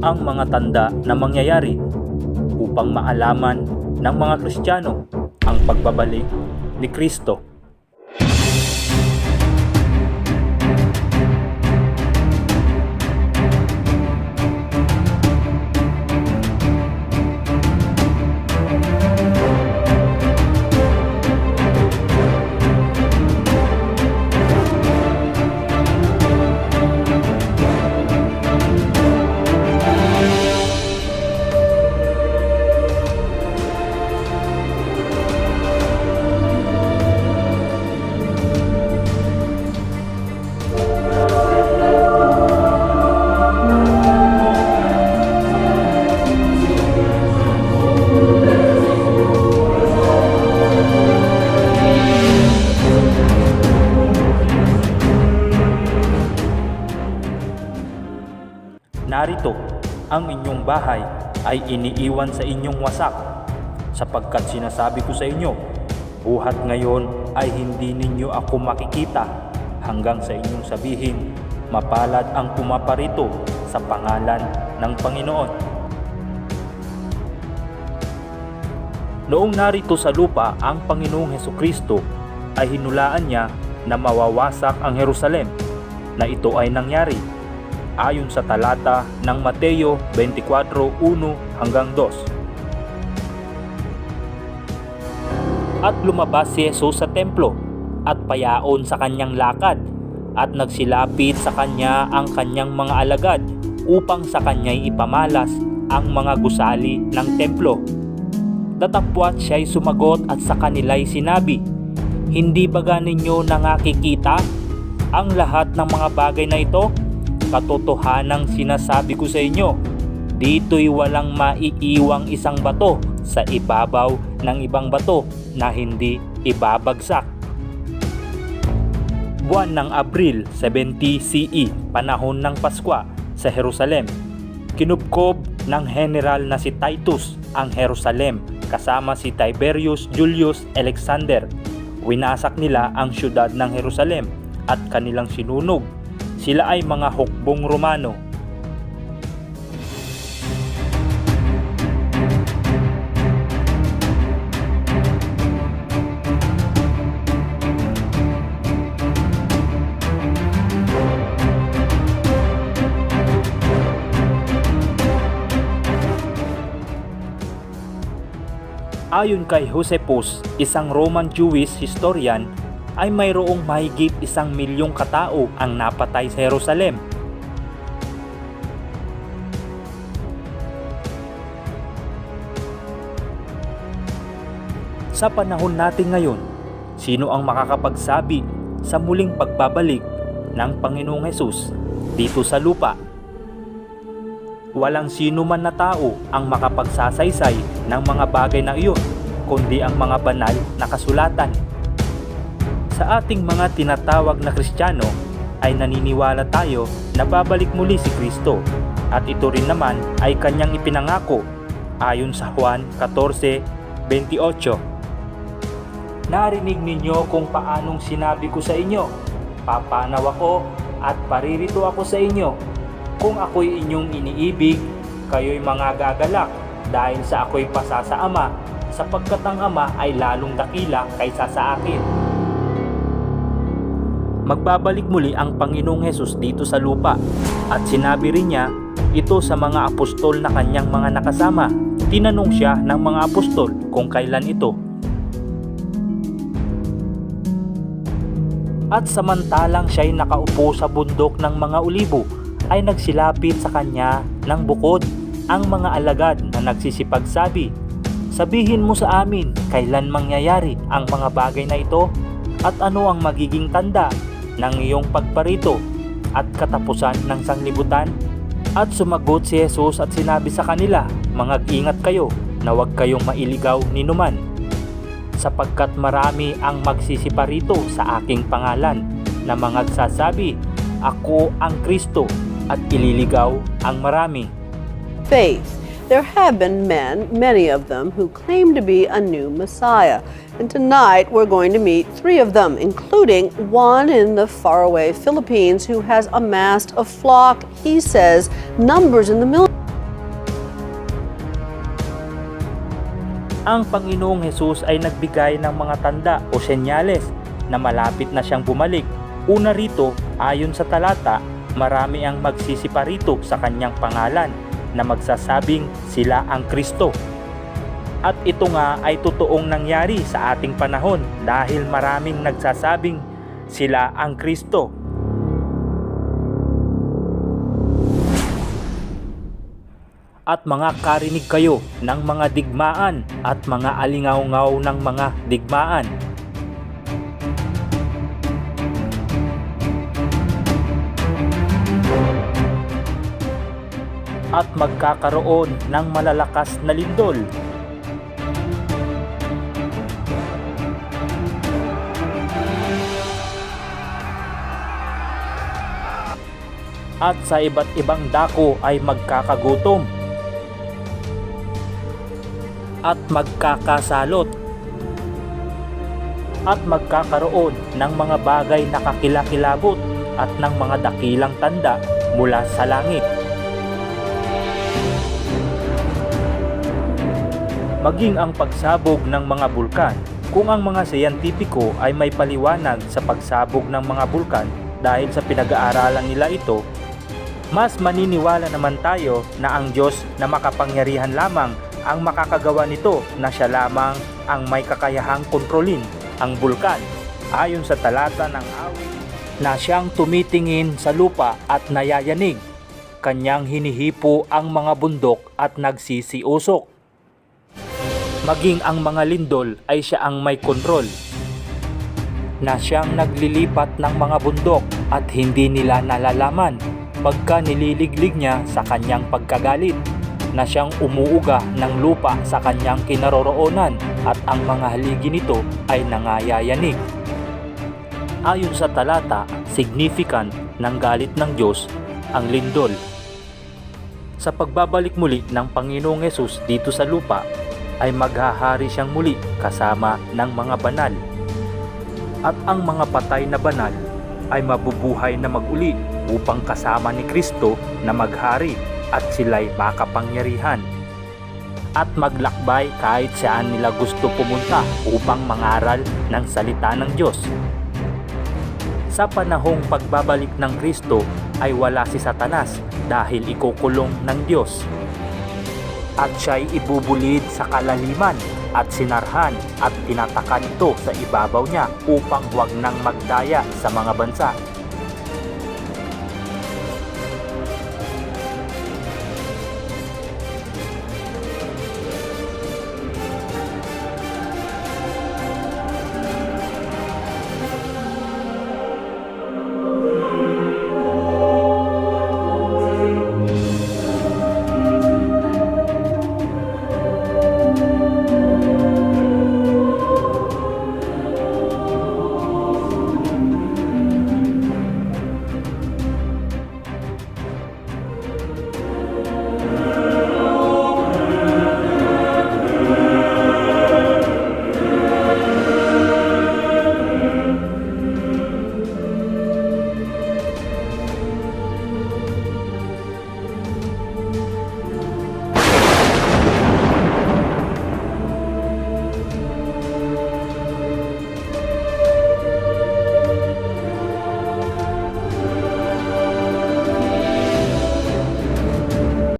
Ang mga tanda na mangyayari upang maalaman ng mga Kristiyano ang pagbabalik ni Kristo. Narito, ang inyong bahay ay iniiwan sa inyong wasak, sapagkat sinasabi ko sa inyo, buhat ngayon ay hindi ninyo ako makikita hanggang sa inyong sabihin, mapalad ang pumaparito sa pangalan ng Panginoon. Noong narito sa lupa ang Panginoong Hesukristo, ay hinulaan niya na mawawasak ang Jerusalem, na ito ay nangyari ayon sa talata ng Mateo 24:1 hanggang 2. At lumabas si Jesus sa templo at payaon sa kanyang lakad, at nagsilapit sa kanya ang kanyang mga alagad upang sa kanya'y ipamalas ang mga gusali ng templo. Datapwat siya'y sumagot at sa kanila'y sinabi, hindi baga ninyo nakikita ang lahat ng mga bagay na ito? Katotohanang sinasabi ko sa inyo, dito'y walang maiiwang isang bato sa ibabaw ng ibang bato na hindi ibabagsak. Buwan ng Abril 70 CE, panahon ng Paskwa sa Jerusalem, kinubkob ng general na si Titus ang Jerusalem kasama si Tiberius Julius Alexander. Winasak nila ang syudad ng Jerusalem at kanilang sinunog. Sila ay mga hukbong Romano. Ayon kay Josephus, isang Roman Jewish historian, ay mayroong mahigit 1 milyong katao ang napatay sa Jerusalem. Sa panahon natin ngayon, sino ang makakapagsabi sa muling pagbabalik ng Panginoong Hesus dito sa lupa? Walang sino man na tao ang makapagsasaysay ng mga bagay na iyon, kundi ang mga banal na kasulatan. Sa ating mga tinatawag na Kristiyano ay naniniwala tayo na babalik muli si Kristo, at ito rin naman ay kanyang ipinangako ayon sa Juan 14:28. Narinig ninyo kung paanong sinabi ko sa inyo, papanaw ako at paririto ako sa inyo. Kung ako'y inyong iniibig, kayo'y mga gagalak dahil sa ako'y pasa sa Ama, sapagkat ang Ama ay lalong dakila kaysa sa akin. Magbabalik muli ang Panginoong Hesus dito sa lupa, at sinabi rin niya ito sa mga apostol na kanyang mga nakasama. Tinanong siya ng mga apostol kung kailan ito. At samantalang siya'y nakaupo sa bundok ng mga Olibo, ay nagsilapit sa kanya ng bukod ang mga alagad na nagsisipagsabi, sabihin mo sa amin kailan mangyayari ang mga bagay na ito, at ano ang magiging tanda ng iyong pagparito at katapusan ng sanglibutan? At sumagot si Jesus at sinabi sa kanila, mangag-ingat kayo na huwag kayong mailigaw ninuman, sapagkat marami ang magsisiparito sa aking pangalan na mangagsasabi, ako ang Kristo, at ililigaw ang marami. Faith. there have been men, many of them, who claim to be a new Messiah. And tonight we're going to meet three of them, including one in the faraway Philippines who has amassed a flock, he says, numbers in the millions. Ang Panginoong Hesus ay nagbigay ng mga tanda o senyales na malapit na siyang bumalik. Una rito, ayon sa talata, marami ang magsisiparito sa kanyang pangalan na magsasabing sila ang Kristo. At ito nga ay totoong nangyari sa ating panahon dahil maraming nagsasabing sila ang Kristo. At mga karinig kayo ng mga digmaan at mga alingaw-ngaw ng mga digmaan. At magkakaroon ng malalakas na lindol. At sa iba't ibang dako ay magkakagutom. At magkakasalot at magkakaroon ng mga bagay na kakilakilabot at ng mga dakilang tanda mula sa langit. Maging ang pagsabog ng mga bulkan. Kung ang mga siyentipiko ay may paliwanag sa pagsabog ng mga bulkan dahil sa pinag-aaralan nila ito, mas maniniwala naman tayo na ang Diyos na makapangyarihan lamang ang makakagawa nito, na siya lamang ang may kakayahang kontrolin ang bulkan. Ayon sa talata ng awit, na siyang tumitingin sa lupa at nayayanig, kanyang hinihipo ang mga bundok at nagsisiusok. Maging ang mga lindol ay siya ang may kontrol, na siyang naglilipat ng mga bundok at hindi nila nalalaman pagka nililiglig niya sa kanyang pagkagalit, na siyang umuuga ng lupa sa kanyang kinaroroonan at ang mga haligi nito ay nangayayanig. Ayon sa talata, significant ng galit ng Diyos ang lindol. Sa pagbabalik muli ng Panginoong Hesus dito sa lupa, ay maghahari siyang muli kasama ng mga banal. At ang mga patay na banal ay mabubuhay na mag-uli upang kasama ni Kristo na maghari at sila'y makapangyarihan at maglakbay kahit saan nila gusto pumunta upang mangaral ng salita ng Diyos. Sa panahong pagbabalik ng Kristo ay wala si Satanas dahil ikukulong ng Diyos, at siya'y ibubulid sa kalaliman at sinarhan at tinatakan ito sa ibabaw niya upang huwag nang magdaya sa mga bansa.